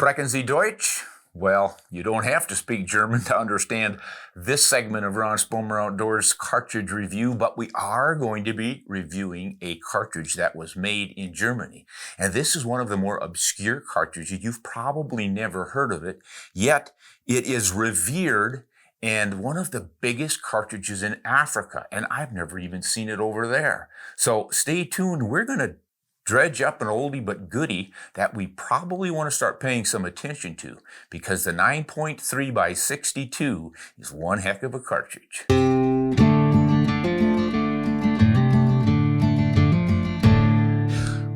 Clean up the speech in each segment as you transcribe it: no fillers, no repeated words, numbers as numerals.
Sprechen Sie Deutsch? Well, you don't have to speak German to understand this segment of Ron Spomer Outdoors cartridge review, but we are going to be reviewing a cartridge that was made in Germany. And this is one of the more obscure cartridges. You've probably never heard of it, yet it is revered and one of the biggest cartridges in Africa. And I've never even seen it over there. So stay tuned. We're going to dredge up an oldie but goodie that we probably want to start paying some attention to, because the 9.3 by 62 is one heck of a cartridge.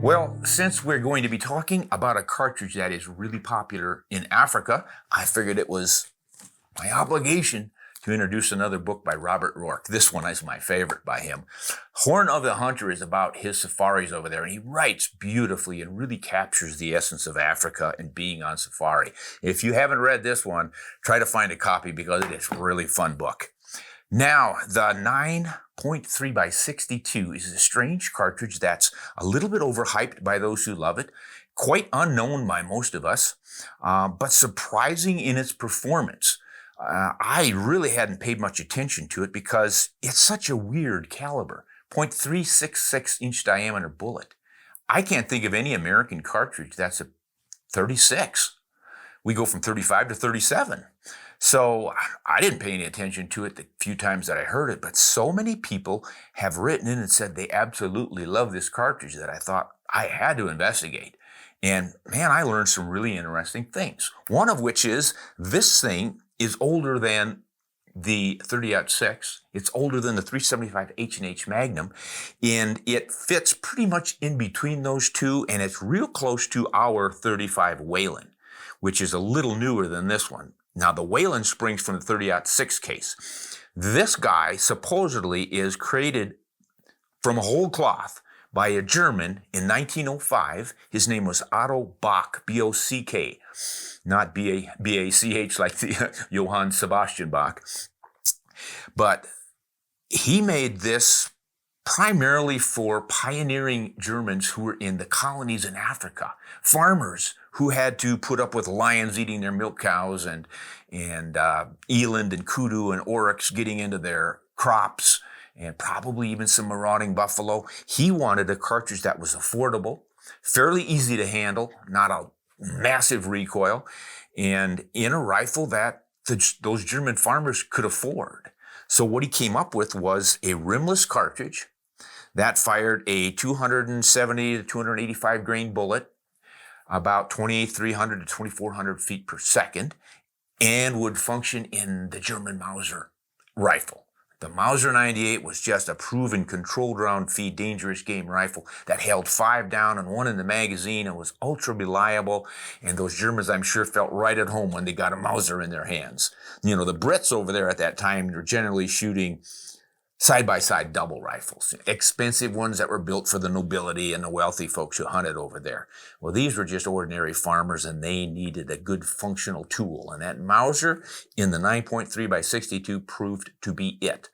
Well, since we're going to be talking about a cartridge that is really popular in Africa, I figured it was my obligation to introduce another book by Robert Rourke. This one is my favorite by him. Horn of the Hunter is about his safaris over there, and he writes beautifully and really captures the essence of Africa and being on safari. If you haven't read this one, try to find a copy because it is a really fun book. Now, the 9.3 by 62 is a strange cartridge that's a little bit overhyped by those who love it, quite unknown by most of us, but surprising in its performance. I really hadn't paid much attention to it because it's such a weird caliber. 0.366 inch diameter bullet. I can't think of any American cartridge that's a 36. We go from 35 to 37. So I didn't pay any attention to it the few times that I heard it, but so many people have written in and said they absolutely love this cartridge that I thought I had to investigate. And man, I learned some really interesting things. One of which is this thing is older than the 30-06. It's older than the 375 H&H Magnum, and it fits pretty much in between those two, and it's real close to our 35 Whelen, which is a little newer than this one. Now, the Whelen springs from the 30-06 case. This guy supposedly is created from a whole cloth by a German in 1905. His name was Otto Bach, B-O-C-K, not B-A-C-H like the Johann Sebastian Bach. But he made this primarily for pioneering Germans who were in the colonies in Africa, farmers who had to put up with lions eating their milk cows and eland and kudu and oryx getting into their crops, and probably even some marauding buffalo. He wanted a cartridge that was affordable, fairly easy to handle, not a massive recoil, and in a rifle that those German farmers could afford. So what he came up with was a rimless cartridge that fired a 270 to 285 grain bullet, about 2,300 to 2,400 feet per second, and would function in the German Mauser rifle. The Mauser 98 was just a proven controlled round feed dangerous game rifle that held 5 down and 1 in the magazine and was ultra reliable. And those Germans, I'm sure, felt right at home when they got a Mauser in their hands. You know, the Brits over there at that time were generally shooting side-by-side double rifles, expensive ones that were built for the nobility and the wealthy folks who hunted over there. Well, these were just ordinary farmers, and they needed a good functional tool. And that Mauser in the 9.3 by 62 proved to be it.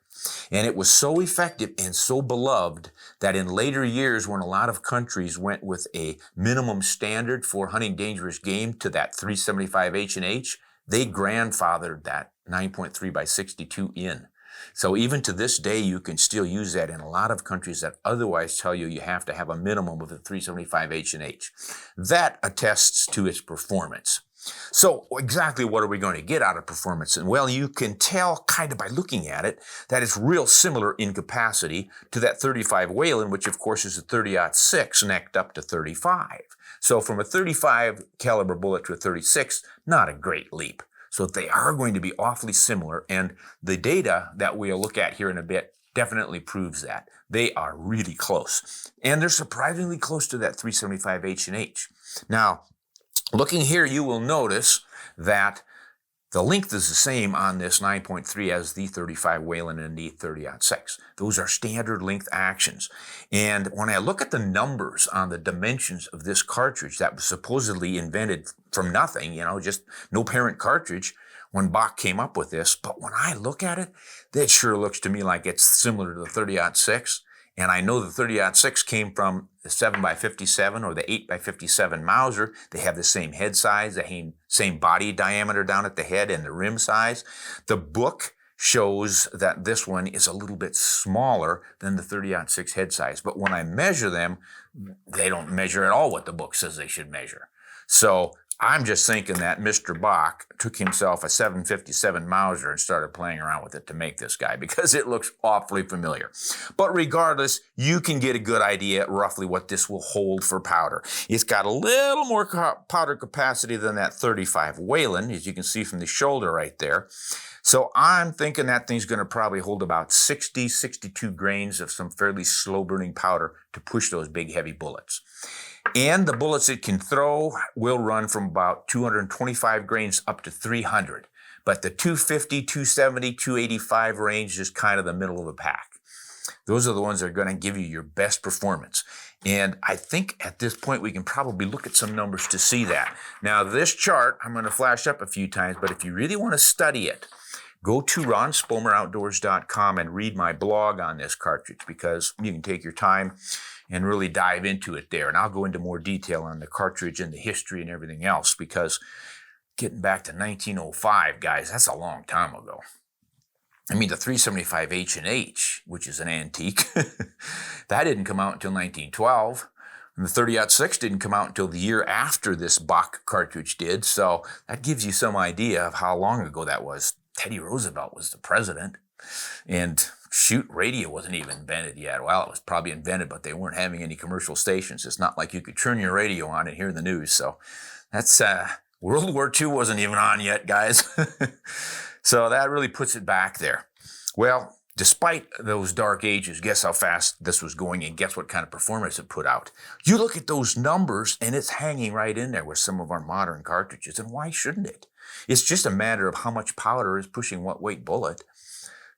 And it was so effective and so beloved that in later years, when a lot of countries went with a minimum standard for hunting dangerous game to that 375 H&H, they grandfathered that 9.3 by 62 in. So even to this day, you can still use that in a lot of countries that otherwise tell you you have to have a minimum of a 375 H&H. That attests to its performance. So exactly what are we going to get out of performance? And well, you can tell kind of by looking at it that it's real similar in capacity to that 35 Whelen, which of course is a 30-06 necked up to 35. So from a 35 caliber bullet to a 36, not a great leap. So they are going to be awfully similar, and the data that we'll look at here in a bit definitely proves that. They are really close, and they're surprisingly close to that 375 H&H. Now, looking here, you will notice that the length is the same on this 9.3 as the 35 Whelen and the 30-06. Those are standard length actions. And when I look at the numbers on the dimensions of this cartridge that was supposedly invented from nothing, you know, just no parent cartridge when Bach came up with this, but when I look at it, that sure looks to me like it's similar to the 30-06. And I know the 30-06 came from the 7x57 or the 8x57 Mauser. They have the same head size, the same body diameter down at the head and the rim size. The book shows that this one is a little bit smaller than the 30-06 head size. But when I measure them, they don't measure at all what the book says they should measure. So I'm just thinking that Mr. Bach took himself a 757 Mauser and started playing around with it to make this guy because it looks awfully familiar. But regardless, you can get a good idea roughly what this will hold for powder. It's got a little more powder capacity than that 35 Whelen, as you can see from the shoulder right there. So I'm thinking that thing's going to probably hold about 60, 62 grains of some fairly slow burning powder to push those big heavy bullets. And the bullets it can throw will run from about 225 grains up to 300. But the 250, 270, 285 range is kind of the middle of the pack. Those are the ones that are going to give you your best performance. And I think at this point we can probably look at some numbers to see that. Now this chart I'm going to flash up a few times, but if you really want to study it, go to ronspomeroutdoors.com and read my blog on this cartridge because you can take your time and really dive into it there. And I'll go into more detail on the cartridge and the history and everything else because getting back to 1905, guys, that's a long time ago. I mean, the 375 H&H, which is an antique, that didn't come out until 1912. And the 30-06 didn't come out until the year after this Bach cartridge did. So that gives you some idea of how long ago that was. Teddy Roosevelt was the president. And shoot, radio wasn't even invented yet. Well, it was probably invented, but they weren't having any commercial stations. It's not like you could turn your radio on and hear the news. So that's, World War II wasn't even on yet, guys. So that really puts it back there. Well, despite those dark ages, guess how fast this was going and guess what kind of performance it put out. You look at those numbers and it's hanging right in there with some of our modern cartridges. And why shouldn't it? It's just a matter of how much powder is pushing what weight bullet.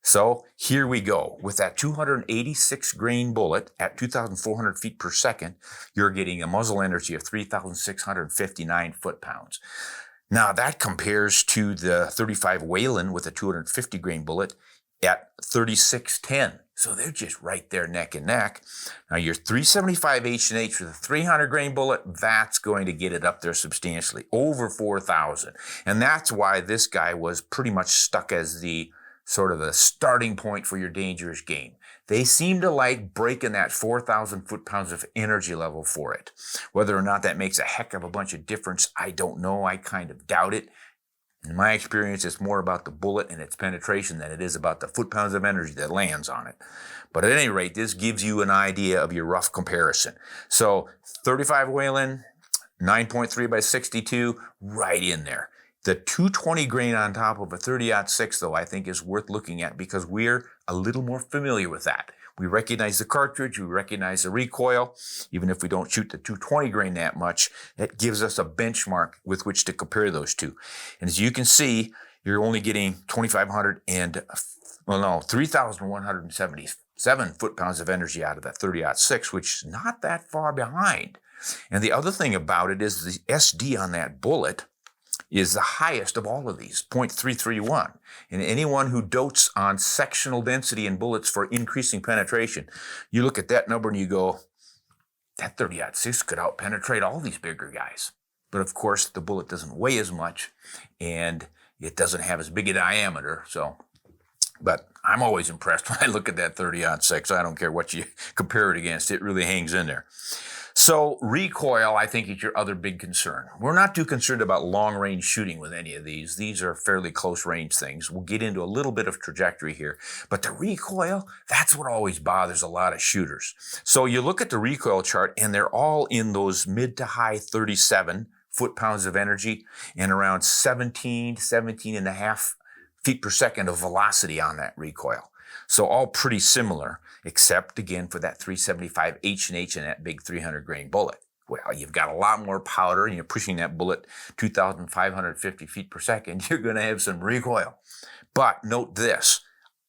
So here we go. With that 286 grain bullet at 2,400 feet per second, you're getting a muzzle energy of 3,659 foot-pounds. Now that compares to the 35 Whelen with a 250 grain bullet at 3610. So they're just right there neck and neck. Now your 375 H&H with a 300 grain bullet, that's going to get it up there substantially, over 4,000. And that's why this guy was pretty much stuck as the sort of the starting point for your dangerous game. They seem to like breaking that 4,000 foot-pounds of energy level for it. Whether or not that makes a heck of a bunch of difference, I don't know. I kind of doubt it. In my experience, it's more about the bullet and its penetration than it is about the foot-pounds of energy that lands on it. But at any rate, this gives you an idea of your rough comparison. So 35 Whelen, 9.3 by 62, right in there. The 220 grain on top of a 30-06, though, I think is worth looking at because we're a little more familiar with that. We recognize the cartridge, we recognize the recoil. Even if we don't shoot the 220 grain that much, that gives us a benchmark with which to compare those two. And as you can see, you're only getting 3,177 foot-pounds of energy out of that 30-06, which is not that far behind. And the other thing about it is the SD on that bullet is the highest of all of these, 0.331. And anyone who dotes on sectional density in bullets for increasing penetration, you look at that number and you go, that 30-06 could out-penetrate all these bigger guys. But of course, the bullet doesn't weigh as much and it doesn't have as big a diameter. But I'm always impressed when I look at that 30-06. I don't care what you compare it against. It really hangs in there. So recoil, I think, is your other big concern. We're not too concerned about long-range shooting with any of these. These are fairly close-range things. We'll get into a little bit of trajectory here. But the recoil, that's what always bothers a lot of shooters. So you look at the recoil chart, and they're all in those mid to high 37 foot-pounds of energy and around 17 and a half feet per second of velocity on that recoil. So all pretty similar, except again for that 375 H&H and that big 300 grain bullet. Well, you've got a lot more powder and you're pushing that bullet 2,550 feet per second. You're going to have some recoil. But note this,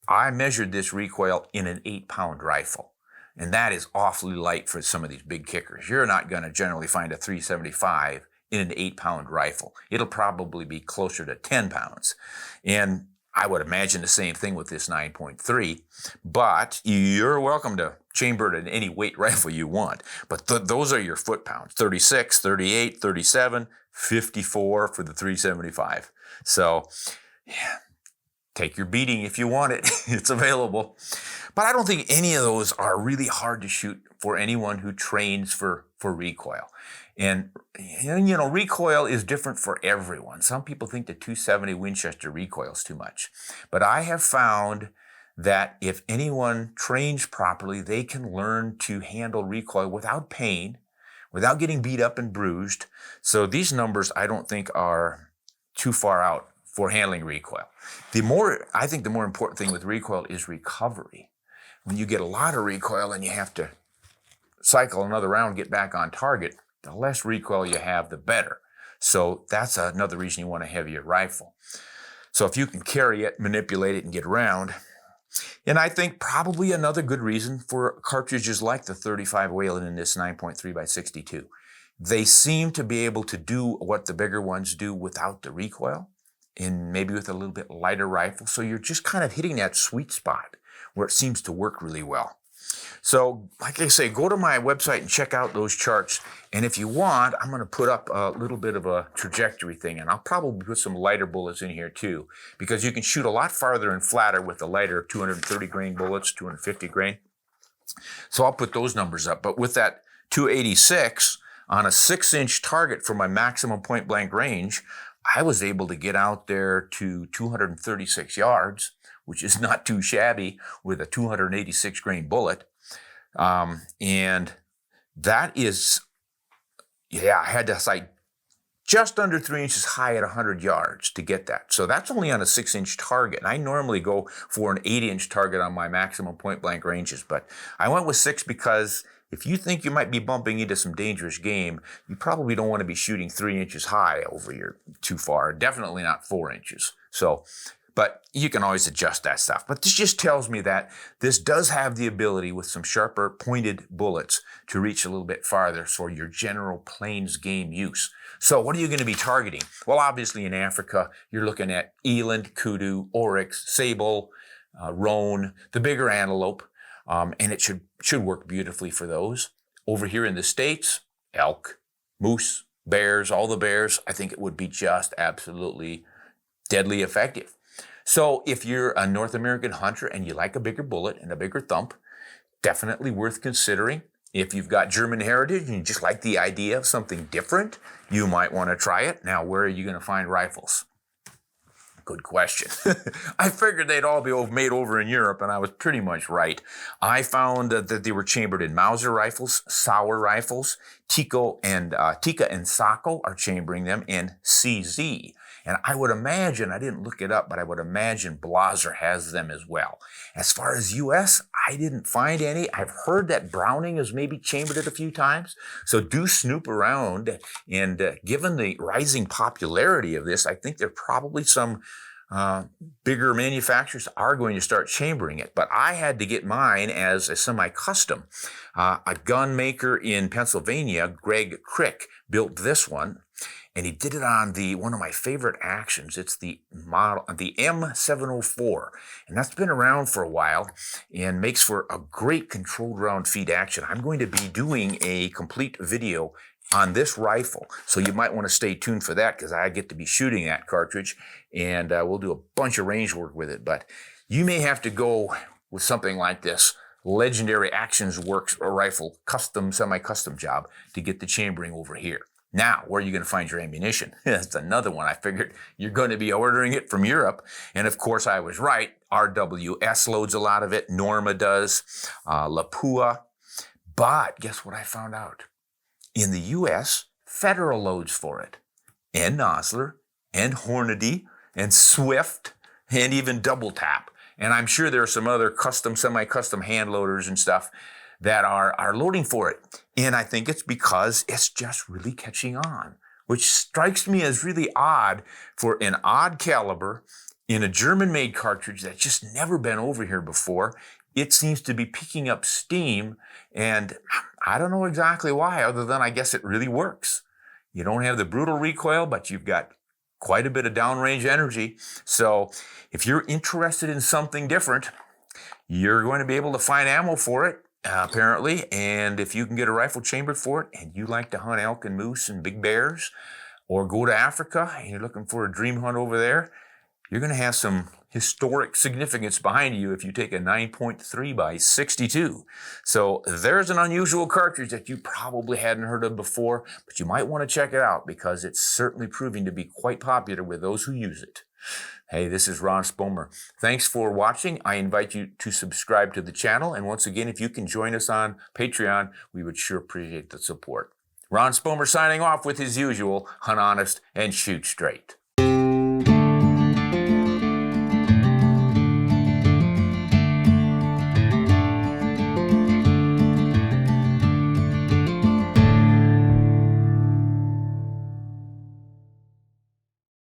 I measured this recoil in an 8-pound rifle. And that is awfully light for some of these big kickers. You're not going to generally find a 375 in an 8-pound rifle. It'll probably be closer to 10 pounds. And I would imagine the same thing with this 9.3, but you're welcome to chamber it in any weight rifle you want. But those are your foot pounds, 36, 38, 37, 54 for the 375. So yeah, take your beating if you want it. It's available. But I don't think any of those are really hard to shoot for anyone who trains for recoil. And, you know, recoil is different for everyone. Some people think the 270 Winchester recoil is too much. But I have found that if anyone trains properly, they can learn to handle recoil without pain, without getting beat up and bruised. So these numbers I don't think are too far out for handling recoil. I think the more important thing with recoil is recovery. When you get a lot of recoil and you have to cycle another round, get back on target, the less recoil you have, the better. So that's another reason you want a heavier rifle. So if you can carry it, manipulate it, and get around. And I think probably another good reason for cartridges like the 35 Whelen in this 9.3 by 62. They seem to be able to do what the bigger ones do without the recoil, and maybe with a little bit lighter rifle. So you're just kind of hitting that sweet spot where it seems to work really well. So, like I say, go to my website and check out those charts. And if you want, I'm going to put up a little bit of a trajectory thing, and I'll probably put some lighter bullets in here too, because you can shoot a lot farther and flatter with the lighter 230 grain bullets, 250 grain. So I'll put those numbers up. But with that 286 on a 6-inch target for my maximum point blank range, I was able to get out there to 236 yards, which is not too shabby, with a 286 grain bullet. And that is, yeah, I had to sight just under 3 inches high at 100 yards to get that. So that's only on a 6-inch target. And I normally go for an 8-inch target on my maximum point blank ranges, but I went with 6 because if you think you might be bumping into some dangerous game, you probably don't want to be shooting 3 inches high over your too far. Definitely not 4 inches. So, but you can always adjust that stuff. But this just tells me that this does have the ability with some sharper pointed bullets to reach a little bit farther for your general plains game use. So what are you going to be targeting? Well, obviously in Africa, you're looking at eland, kudu, oryx, sable, roan, the bigger antelope. And it should work beautifully for those. Over here in the States, elk, moose, bears, all the bears, I think it would be just absolutely deadly effective. So if you're a North American hunter and you like a bigger bullet and a bigger thump, definitely worth considering. If you've got German heritage and you just like the idea of something different, you might want to try it. Now, where are you going to find rifles? Good question. I figured they'd all be made over in Europe, and I was pretty much right. I found that they were chambered in Mauser rifles, Sauer rifles. Tikka and Sako are chambering them in CZ. And I would imagine, I didn't look it up, but I would imagine Blaser has them as well. As far as U.S., I didn't find any. I've heard that Browning has maybe chambered it a few times. So do snoop around. And given the rising popularity of this, I think there are probably some bigger manufacturers are going to start chambering it. But I had to get mine as a semi-custom. A gun maker in Pennsylvania, Greg Crick, built this one. And he did it on one of my favorite actions. It's the model, the M704. And that's been around for a while and makes for a great controlled round feed action. I'm going to be doing a complete video on this rifle. So you might want to stay tuned for that because I get to be shooting that cartridge and we'll do a bunch of range work with it. But you may have to go with something like this Legendary Actions Works rifle semi-custom job to get the chambering over here. Now, where are you going to find your ammunition? That's another one. I figured you're going to be ordering it from Europe. And of course, I was right. RWS loads a lot of it. Norma does. Lapua. But guess what I found out? In the U.S., Federal loads for it. And Nosler, and Hornady, and Swift, and even Double Tap. And I'm sure there are some other custom, semi-custom hand loaders and stuff that are loading for it. And I think it's because it's just really catching on, which strikes me as really odd for an odd caliber in a German-made cartridge that's just never been over here before. It seems to be picking up steam, and I don't know exactly why, other than I guess it really works. You don't have the brutal recoil, but you've got quite a bit of downrange energy. So if you're interested in something different, you're going to be able to find ammo for it, apparently. And if you can get a rifle chambered for it, and you like to hunt elk and moose and big bears, or go to Africa and you're looking for a dream hunt over there, you're going to have some historic significance behind you if you take a 9.3 by 62. So there's an unusual cartridge that you probably hadn't heard of before, but you might want to check it out because it's certainly proving to be quite popular with those who use it. Hey, this is Ron Spomer. Thanks for watching. I invite you to subscribe to the channel. And once again, if you can join us on Patreon, we would sure appreciate the support. Ron Spomer signing off with his usual hunt honest and shoot straight.